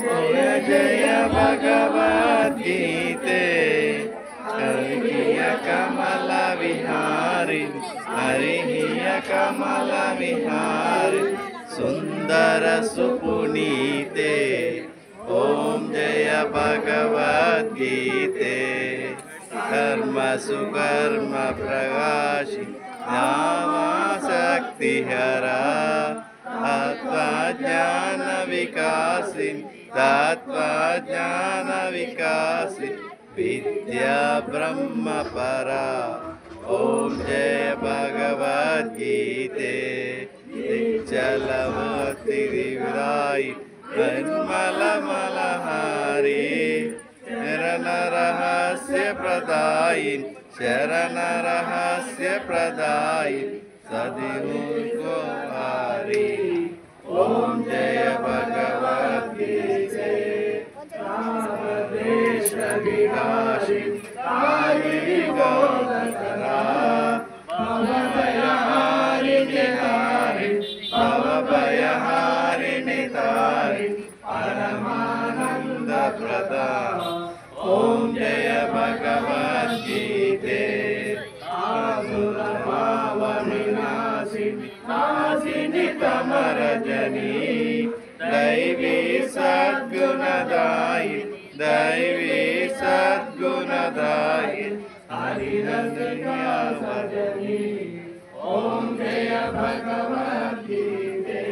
जय जय भगवद्गीते हरिः कमल विहारि हरिः कमल विहारि सुंदर सुपुनीते ओम जय भगवद्गीते कर्म सुकर्म प्रकाशि ज्ञानाशक्ति हरा तत्त्वज्ञान विकासिन तत्त्वज्ञान विकासिन विद्या ब्रह्म परा ओम जय भगवद्गीते दिक्चलवति विदायि निर्मलमलहारी शरणरहस्य प्रदायिन् शरणरहस्य प्रदायिन् सद्गुरुहारी ओम जय भगवद्गीते देश विनाशी काली गौतरा भवभयहारिणि तारि भवभयहारिणि तारि परमानंद प्रदा ओम जय भगवद्गीते नासिनी तमरजनी दैवी सद्गुणदायि दैवी सद्गुणदायि हरिरंजन्या सजनी ओम जय भगवद्गीते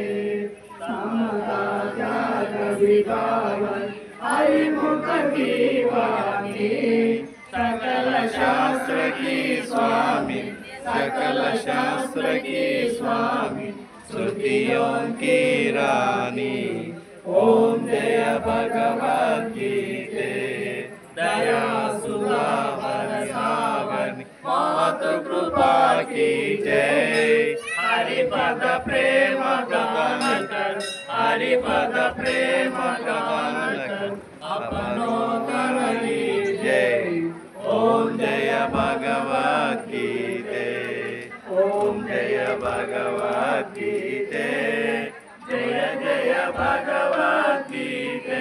समता त्याग विभावन हरिमुख की वाणी सकल शास्त्र की स्वामी सकल शास्त्र की स्वामी श्रुतियों की रानी ओम जय भगवद्गीते दया सुधा बरसावन मातु कृपा की जय हरिपद प्रेम गान कर हरिपद प्रेम गान कर अपनो करनी जय ओम जय भगवद्गीते ओम जय भगवद्गीते जय जय भगवद्गीते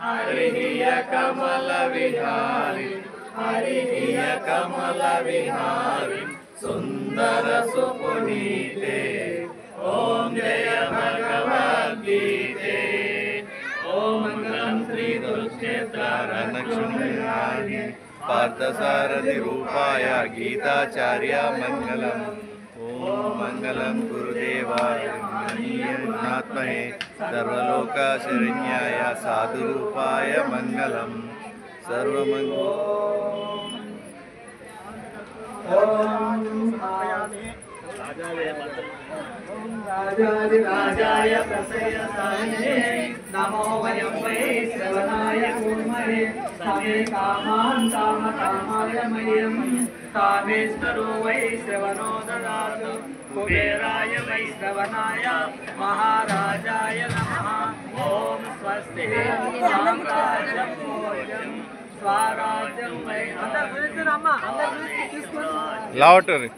हरिः कमल विहारि हरिः कमल विहारि सुंदर सुपुनीते ओम जय भगवद्गीते ओम मंगलम श्री कुरुक्षेत्र रणक्षेत्राय पार्थसारथि रूपाय गीताचार्य मंगलम ओम मंगलम गुरुदेवाय गणीयनात्महे सर्वलोक शरण्याय साधुरूपाय मंगलम सर्वमंगल राजाय प्रसयसाये नमो वयं वै श्रवणाय कुर्महे समे कामान् कामकामाय मह्यं कामेश्वरो वै श्रवणो ददातु कुबेराय वै श्रवणाय महाराजाय नमः ओम स्वस्ति साम्राज्यं भोजं स्वराज्यं वै लावटर